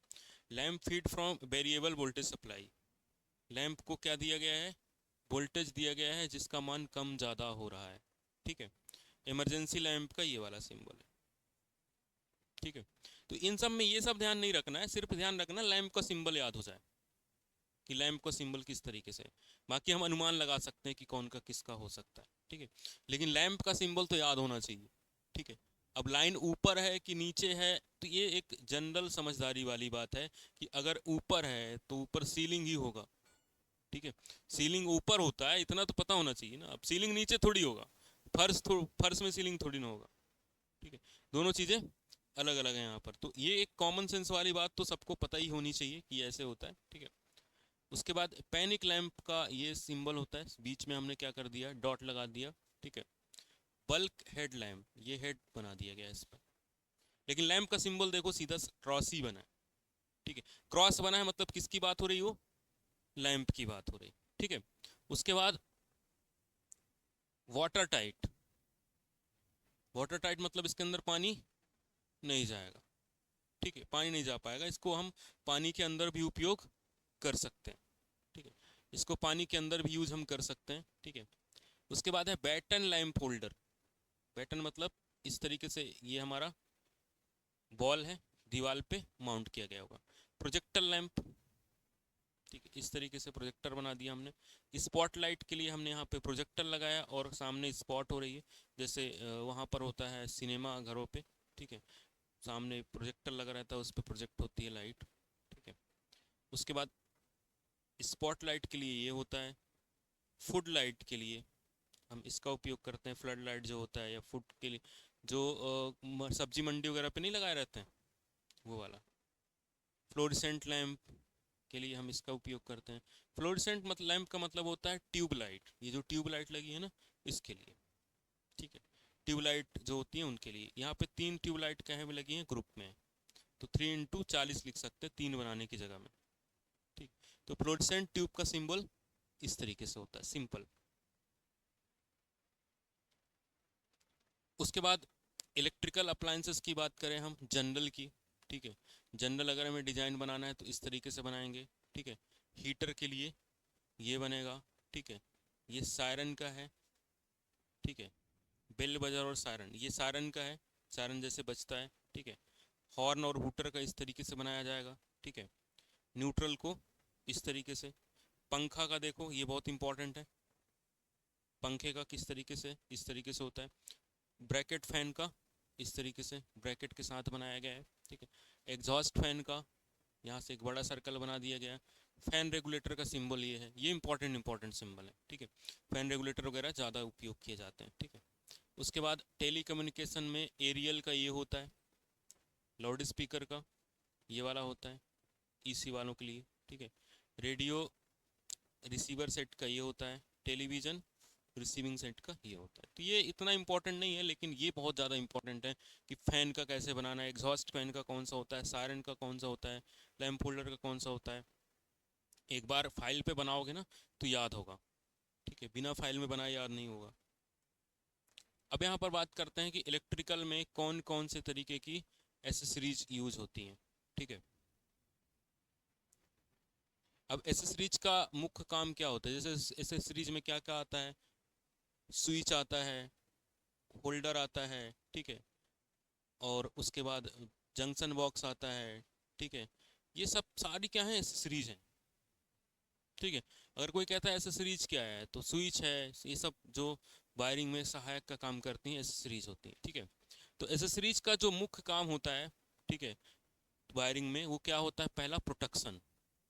lamp feed from variable voltage supply, lamp को क्या दिया गया है, वोल्टेज दिया गया है जिसका मान कम ज़्यादा हो रहा है। ठीक है, इमरजेंसी लैंप का ये वाला सिंबल है। ठीक है, तो इन सब में ये सब ध्यान नहीं रखना है, सिर्फ ध्यान रखना लैंप का सिंबल याद हो जाए कि लैंप का सिंबल किस तरीके से है। बाकी हम अनुमान लगा सकते हैं कि कौन का किसका हो सकता है। ठीक है, लेकिन लैंप का सिंबल तो याद होना चाहिए। ठीक है, अब लाइन ऊपर है कि नीचे है, तो ये एक जनरल समझदारी वाली बात है कि अगर ऊपर है तो ऊपर सीलिंग ही होगा। ठीक है, सीलिंग ऊपर होता है इतना तो पता होना चाहिए ना, अब सीलिंग नीचे थोड़ी होगा, फर्श में सीलिंग थोड़ी ना होगा। ठीक है, दोनों चीज़ें अलग अलग है यहाँ पर, तो ये एक कॉमन सेंस वाली बात तो सबको पता ही होनी चाहिए कि ऐसे होता है। ठीक है, उसके बाद पैनिक लैंप का ये सिंबल होता है, बीच में हमने क्या कर दिया, डॉट लगा दिया। ठीक है, बल्क हेड लैंप, ये हेड बना दिया गया इस पर, लेकिन लैंप का सिंबल देखो सीधा क्रॉस ही बना है। ठीक है, क्रॉस बना है मतलब किसकी बात हो रही हो, लैंप की बात हो रही। ठीक है, उसके बाद वाटर टाइट, वाटर टाइट मतलब इसके अंदर पानी नहीं जाएगा। ठीक है, पानी नहीं जा पाएगा, इसको हम पानी के अंदर भी उपयोग कर सकते हैं। ठीक है, इसको पानी के अंदर भी यूज हम कर सकते हैं। ठीक है, उसके बाद है बैटन लैंप होल्डर, बैटन मतलब इस तरीके से ये हमारा बॉल है, दीवार पे माउंट किया गया होगा। प्रोजेक्टर लैंप, ठीक है, इस तरीके से प्रोजेक्टर बना दिया हमने। स्पॉटलाइट के लिए हमने यहाँ पे प्रोजेक्टर लगाया और सामने स्पॉट हो रही है, जैसे वहाँ पर होता है सिनेमा घरों पे। ठीक है, सामने प्रोजेक्टर लगा रहता है, उस पर प्रोजेक्ट होती है लाइट। ठीक है, उसके बाद स्पॉटलाइट के लिए ये होता है। फुड लाइट के लिए हम इसका उपयोग करते हैं, फ्लड लाइट जो होता है, या फूड के लिए जो सब्जी मंडी वगैरह पे नहीं लगाए रहते हैं, वो वाला। फ्लोरिसेंट लैंप के लिए हम इसका उपयोग करते हैं। फ्लोरिसेंट मतलब लैंप का मतलब होता है ट्यूब लाइट, ये जो ट्यूब लाइट लगी है ना, इसके लिए। ठीक है, ट्यूब लाइट जो होती है उनके लिए। यहाँ पे 3 ट्यूब लाइट कहीं भी लगी हैं, ग्रुप में, तो 3 इंटू 40 लिख सकते हैं 3 बनाने की जगह में। ठीक, तो फ्लोरिसेंट ट्यूब का सिंबल इस तरीके से होता है, सिंपल। उसके बाद इलेक्ट्रिकल अप्लायंसेस की बात करें हम, जनरल की। ठीक है, जनरल अगर हमें डिजाइन बनाना है तो इस तरीके से बनाएंगे। ठीक है, हीटर के लिए ये बनेगा। ठीक है, ये सायरन का है। ठीक है, बेल बजर और सायरन, ये सायरन का है, सायरन जैसे बजता है। ठीक है, हॉर्न और हूटर का इस तरीके से बनाया जाएगा। ठीक है, न्यूट्रल को इस तरीके से। पंखा का देखो, ये बहुत इंपॉर्टेंट है, पंखे का किस तरीके से, इस तरीके से होता है। ब्रैकेट फैन का इस तरीके से ब्रैकेट के साथ बनाया गया है, ठीक है। एग्जॉस्ट फैन का यहाँ से एक बड़ा सर्कल बना दिया गया है। फैन रेगुलेटर का सिंबल ये है, ये इंपॉर्टेंट सिंबल है, ठीक है। फैन रेगुलेटर वगैरह ज़्यादा उपयोग किए जाते हैं, ठीक है। उसके बाद टेली कम्युनिकेशन में एरियल का ये होता है, लाउड स्पीकर का ये वाला होता है ईसी वालों के लिए, ठीक है। रेडियो रिसीवर सेट का ये होता है, टेलीविज़न रिसीविंग सेट का ये होता है। तो ये इतना इंपॉर्टेंट नहीं है, लेकिन ये बहुत ज़्यादा इंपॉर्टेंट है कि फ़ैन का कैसे बनाना है, एग्जॉस्ट फैन का कौन सा होता है, सायरन का कौन सा होता है, लैंप होल्डर का कौन सा होता है। एक बार फाइल पे बनाओगे ना तो याद होगा, ठीक है, बिना फाइल में बनाए याद नहीं होगा। अब यहाँ पर बात करते हैं कि इलेक्ट्रिकल में कौन कौन से तरीके की एसेसरीज यूज होती हैं, ठीक है। अब एसेसरीज का मुख्य काम क्या होता है, जैसे एसेसरीज में क्या क्या आता है, स्विच आता है, होल्डर आता है, ठीक है, और उसके बाद जंक्शन बॉक्स आता है, ठीक है। ये सब सारी क्या है, एसेसरीज हैं, ठीक है। अगर कोई कहता है एसेसरीज क्या है, तो स्विच है, ये सब जो वायरिंग में सहायक का काम करती हैं एसेसरीज होती हैं, ठीक है। तो एसेसरीज का जो मुख्य काम होता है, ठीक है, वायरिंग में, वो क्या होता है, पहला प्रोटेक्शन।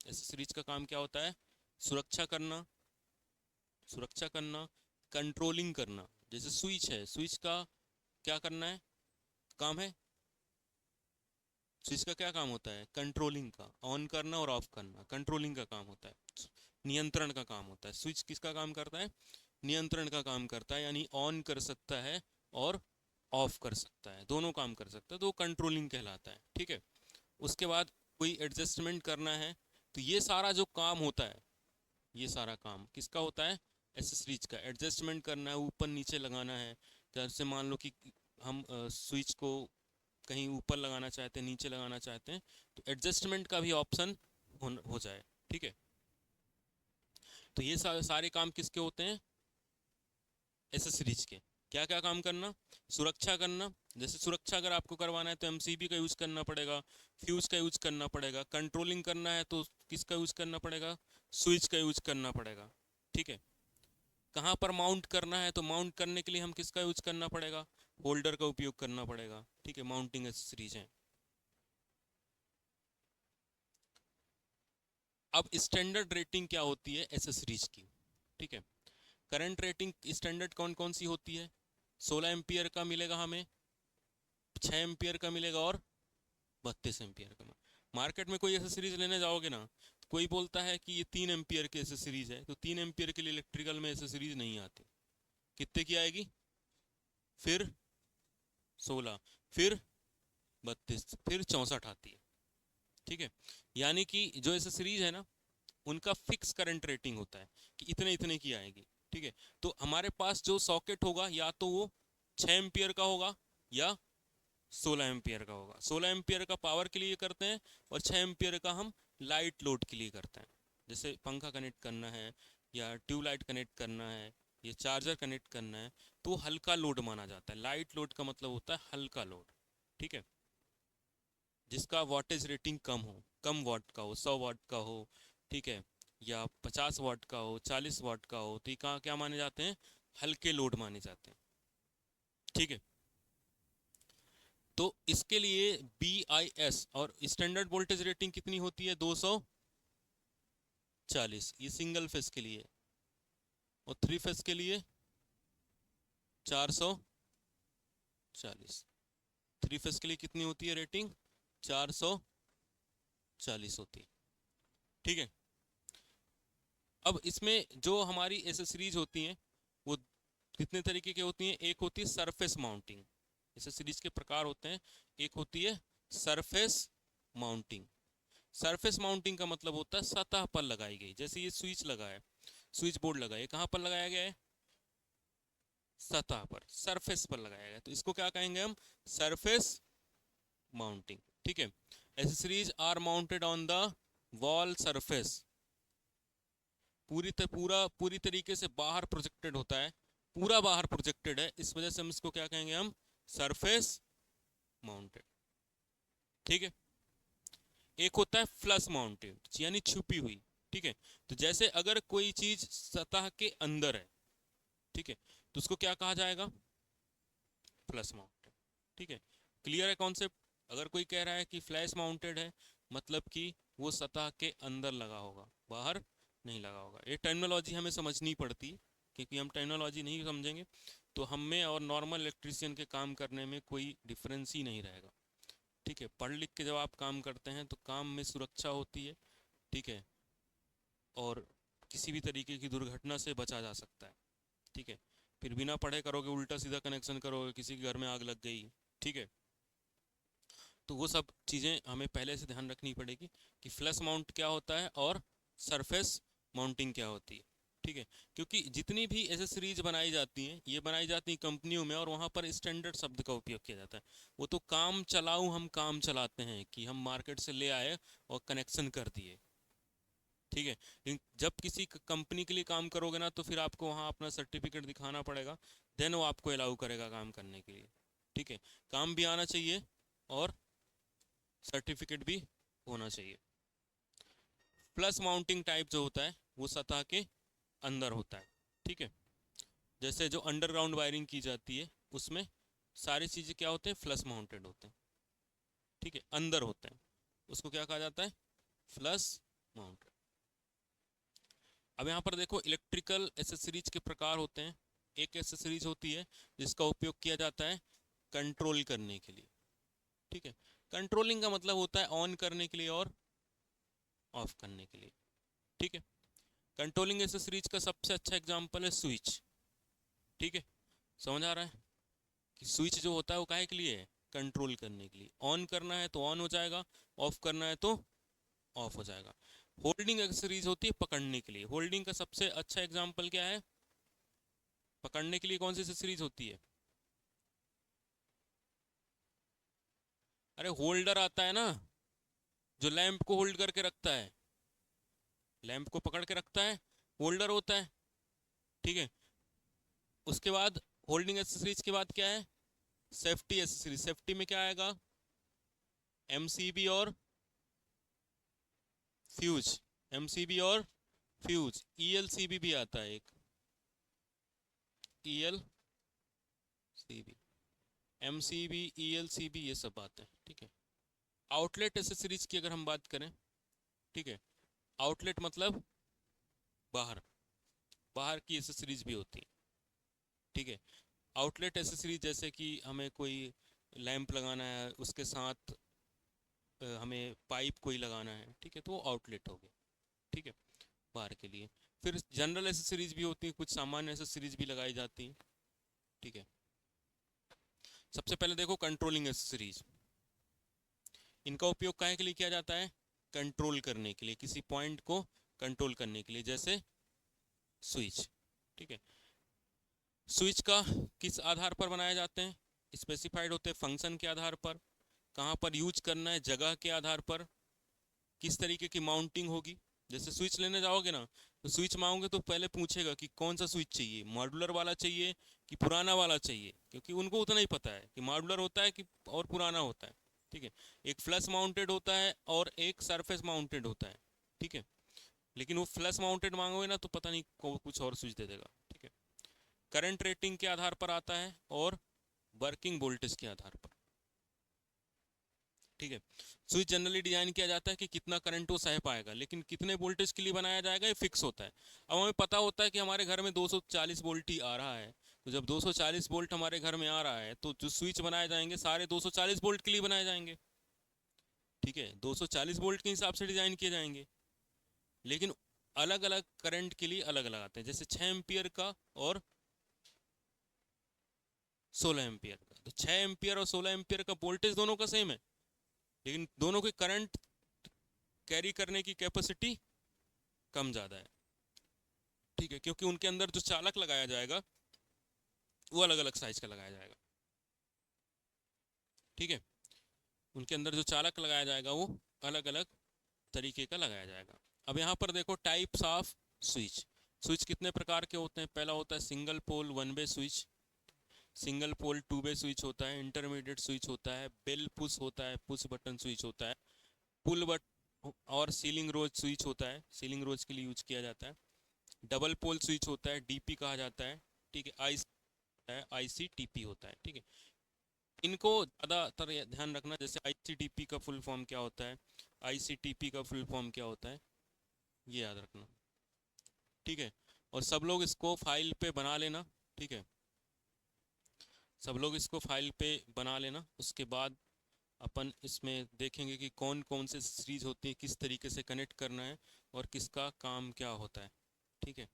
एसेसरीज का काम क्या होता है, सुरक्षा करना, सुरक्षा करना, कंट्रोलिंग करना। जैसे स्विच है, स्विच का क्या करना है, काम है, स्विच का क्या काम होता है, कंट्रोलिंग का, ऑन करना और ऑफ करना, कंट्रोलिंग का काम होता है, नियंत्रण का काम होता है। स्विच किसका काम करता है, नियंत्रण का काम करता है, यानी ऑन कर सकता है और ऑफ कर सकता है, दोनों काम कर सकता है, तो वो कंट्रोलिंग कहलाता है, ठीक है। उसके बाद कोई एडजस्टमेंट करना है, तो ये सारा जो काम होता है, ये सारा काम किसका होता है, एसेसरीज का। एडजस्टमेंट करना है, ऊपर नीचे लगाना है, जैसे मान लो कि हम स्विच को कहीं ऊपर लगाना चाहते हैं, नीचे लगाना चाहते हैं, तो एडजस्टमेंट का भी ऑप्शन हो जाए, ठीक है। तो ये सारे काम किसके होते हैं, एसेसरीज के। क्या क्या काम करना, सुरक्षा करना, जैसे सुरक्षा अगर आपको करवाना है तो एमसीबी का यूज करना पड़ेगा, फ्यूज का यूज करना पड़ेगा। कंट्रोलिंग करना है तो किसका यूज करना पड़ेगा, स्विच का यूज करना पड़ेगा, ठीक है। कहाँ पर माउंट करना है, तो माउंट करने के लिए हम किसका यूज करना पड़ेगा, होल्डर का उपयोग करना पड़ेगा, ठीक है। माउंटिंग एसेसरीज है। अब स्टैंडर्ड रेटिंग क्या होती है एसेसरीज की, ठीक है। करंट रेटिंग स्टैंडर्ड कौन कौन सी होती है, 16 एम्पियर का मिलेगा हमें, 6 एम्पियर का मिलेगा और 32 एम्पियर का। मार्केट में कोई एसेसरीज लेने जाओगे ना, कोई बोलता है कि ये 3 एम्पियर की एसेसरीज है, तो 3 एम्पियर के लिए इलेक्ट्रिकल में एसेसरीज नहीं आती। कितने की आएगी, फिर 16, फिर 32, फिर 64 आती है, ठीक है। यानी कि जो एसेसरीज है ना, उनका फिक्स करंट रेटिंग होता है कि इतने इतने की आएगी, ठीक है। तो हमारे पास जो सॉकेट होगा, या तो वो 6 एम्पियर का होगा या 16 एम्पियर का होगा। 16 एम्पियर का पावर के लिए करते हैं, और 6 एम्पियर का हम लाइट लोड के लिए करते हैं। जैसे पंखा कनेक्ट करना है, या ट्यूबलाइट कनेक्ट करना है, या चार्जर कनेक्ट करना है, तो हल्का लोड माना जाता है। लाइट लोड का मतलब होता है हल्का लोड, ठीक है, जिसका वाटेज रेटिंग कम हो, कम वाट का हो, 100 वाट का हो, ठीक है, या 50 वाट का हो, 40 वाट का हो, तो ये कहाँ क्या माने जाते हैं, हल्के लोड माने जाते हैं, ठीक है। तो इसके लिए BIS और स्टैंडर्ड वोल्टेज रेटिंग कितनी होती है, 240, ये सिंगल फेस के लिए, और 3 फेस के लिए 440। 3 फेस के लिए कितनी होती है रेटिंग, 440 होती है, ठीक है। अब इसमें जो हमारी एसेसरीज होती हैं, वो कितने तरीके की होती हैं। एक होती है सरफेस माउंटिंग, एसेसरीज के प्रकार होते हैं। एक होती है सरफेस माउंटिंग। सरफेस माउंटिंग का मतलब होता है सतह पर लगाई गई, जैसे ये स्विच लगा है, स्विच बोर्ड लगा है, कहाँ पर लगाया गया है, सतह पर, सरफेस पर लगाया गया, तो इसको क्या कहेंगे हम, सरफेस माउंटिंग, ठीक है। Accessories are mounted on the wall surface, पूरी तरीके से बाहर प्रोजेक्टेड होता है, पूरा बाहर प्रोजेक्टेड है, इस वजह से हम इसको क्या कहेंगे, हम सरफेस माउंटेड, ठीक है। एक होता है फ्लश माउंटेड, यानी छुपी हुई। ठीक है, तो जैसे अगर कोई चीज सतह के अंदर है, ठीक है, तो उसको क्या कहा जाएगा, फ्लश माउंटेड। ठीक है, क्लियर है कॉन्सेप्ट। अगर कोई कह रहा है कि फ्लैश माउंटेड है, मतलब कि वो सतह के अंदर लगा होगा, बाहर नहीं लगा होगा। ये टर्मिनोलॉजी हमें समझनी पड़ती है, क्योंकि हम टर्मिनोलॉजी नहीं समझेंगे तो हम में और नॉर्मल इलेक्ट्रीशियन के काम करने में कोई डिफरेंस ही नहीं रहेगा। ठीक है, पढ़ लिख के जब आप काम करते हैं तो काम में सुरक्षा होती है। ठीक है, और किसी भी तरीके की दुर्घटना से बचा जा सकता है। ठीक है, फिर बिना पढ़े करोगे, उल्टा सीधा कनेक्शन करोगे, किसी के घर में आग लग गई। ठीक है, तो वो सब चीज़ें हमें पहले से ध्यान रखनी पड़ेगी कि फ्लश माउंट क्या होता है और सरफेस माउंटिंग क्या होती है। ठीक है, क्योंकि जितनी भी एसेसरीज बनाई जाती हैं, ये बनाई जाती हैं कंपनियों में, और वहाँ पर स्टैंडर्ड शब्द का उपयोग किया जाता है। वो तो काम चलाऊं, हम काम चलाते हैं कि हम मार्केट से ले आए और कनेक्शन कर दिए। ठीक है, लेकिन जब किसी कंपनी के लिए काम करोगे ना, तो फिर आपको वहाँ अपना सर्टिफिकेट दिखाना पड़ेगा, देन वो आपको अलाउ करेगा काम करने के लिए। ठीक है, काम भी आना चाहिए और सर्टिफिकेट भी होना चाहिए। प्लस माउंटिंग टाइप जो होता है वो सतह के अंदर होता है। ठीक है, जैसे जो अंडरग्राउंड वायरिंग की जाती है उसमें सारी चीज़ें क्या होते हैं, फ्लश माउंटेड होते हैं। ठीक है, अंदर होते हैं, उसको क्या कहा जाता है, फ्लश माउंटेड। अब यहाँ पर देखो, इलेक्ट्रिकल एसेसरीज के प्रकार होते हैं। एक एसेसरीज होती है जिसका उपयोग किया जाता है कंट्रोल करने के लिए। ठीक है, कंट्रोलिंग का मतलब होता है ऑन करने के लिए और ऑफ करने के लिए। ठीक है, कंट्रोलिंग एसेसरीज का सबसे अच्छा एग्जांपल है स्विच। ठीक है, समझ आ रहा है कि स्विच जो होता है वो काहे के लिए है, कंट्रोल करने के लिए। ऑन करना है तो ऑन हो जाएगा, ऑफ करना है तो ऑफ हो जाएगा। होल्डिंग एसेसरीज होती है पकड़ने के लिए। होल्डिंग का सबसे अच्छा एग्जांपल क्या है, पकड़ने के लिए कौन सी एसेसरीज होती है, अरे होल्डर आता है ना, जो लैंप को होल्ड करके रखता है, लैंप को पकड़ के रखता है, होल्डर होता है। ठीक है, उसके बाद होल्डिंग एसेसरीज के बाद क्या है, सेफ्टी एसेसरीज। सेफ्टी में क्या आएगा, एमसीबी और फ्यूज। एमसीबी और फ्यूज, ईएलसीबी भी आता है एक, ईएलसीबी, एमसीबी, ईएलसीबी, ये सब आते हैं। ठीक है, आउटलेट एसेसरीज की अगर हम बात करें, ठीक है, आउटलेट मतलब बाहर, बाहर की एसेसरीज भी होती है। ठीक है, आउटलेट एसेसरीज जैसे कि हमें कोई लैंप लगाना है, उसके साथ हमें पाइप कोई लगाना है, ठीक है, तो वो आउटलेट हो गया। ठीक है, बाहर के लिए। फिर जनरल एसेसरीज भी होती हैं, कुछ सामान्य एसेसरीज भी लगाई जाती हैं। ठीक है, सबसे पहले देखो कंट्रोलिंग एसेसरीज, इनका उपयोग काहे के लिए किया जाता है, कंट्रोल करने के लिए, किसी पॉइंट को कंट्रोल करने के लिए, जैसे स्विच। ठीक है, स्विच का किस आधार पर बनाए जाते हैं, स्पेसिफाइड होते हैं फंक्शन के आधार पर, कहाँ पर यूज करना है जगह के आधार पर, किस तरीके की माउंटिंग होगी। जैसे स्विच लेने जाओगे ना, तो स्विच मांगोगे तो पहले पूछेगा कि कौन सा स्विच चाहिए, मॉड्यूलर वाला चाहिए कि पुराना वाला चाहिए, क्योंकि उनको उतना ही पता है कि मॉड्यूलर होता है कि और पुराना होता है। ठीक है, एक फ्लश माउंटेड होता है और एक सरफेस माउंटेड होता है। ठीक है, लेकिन वो फ्लश माउंटेड मांगोगे ना तो पता नहीं कुछ और स्विच दे देगा। ठीक है, करंट रेटिंग के आधार पर आता है और वर्किंग वोल्टेज के आधार पर। ठीक है, स्विच जनरली डिजाइन किया जाता है कि कितना करंट वो सह पाएगा, लेकिन कितने वोल्टेज के लिए बनाया जाएगा ये फिक्स होता है। अब हमें पता होता है कि हमारे घर में 240 वोल्ट ही आ रहा है, तो जब 240 वोल्ट हमारे घर में आ रहा है तो जो स्विच बनाए जाएंगे सारे 240 वोल्ट के लिए बनाए जाएंगे। ठीक है, 240 वोल्ट के हिसाब से डिजाइन किए जाएंगे, लेकिन अलग अलग करंट के लिए अलग अलग आते हैं, जैसे 6 एम्पियर का और 16 एम्पियर का। तो 6 एम्पियर और 16 एम्पियर का वोल्टेज दोनों का सेम है, लेकिन दोनों के करंट कैरी करने की कैपेसिटी कम ज़्यादा है। ठीक है, क्योंकि उनके अंदर जो चालक लगाया जाएगा वो अलग अलग साइज का लगाया जाएगा। ठीक है, उनके अंदर जो चालक लगाया जाएगा वो अलग अलग तरीके का लगाया जाएगा। अब यहाँ पर देखो टाइप्स ऑफ स्विच। स्विच कितने प्रकार के होते हैं, पहला होता है single pole one way switch, single pole two way switch होता है, इंटरमीडिएट स्विच होता है, बेल पुश होता है, पुश बटन स्विच होता है, पुल बट और सीलिंग रोज स्विच होता है, सीलिंग रोज के लिए यूज किया जाता है। डबल पोल स्विच होता है, डीपी कहा जाता है, ठीक है। आईसीटीपी होता है, ठीक है। इनको ज़्यादातर ध्यान रखना, जैसे आईसीटीपी का फुल फॉर्म क्या होता है, आईसीटीपी का फुल फॉर्म क्या होता है, ये याद रखना, ठीक है। और सब लोग इसको फाइल पे बना लेना, ठीक है। सब लोग इसको फाइल पे बना लेना। उसके बाद अपन इसमें देखेंगे कि कौन कौन से सीरीज होती है, किस तरीके से कनेक्ट करना है और किसका काम क्या होता है, ठीक है।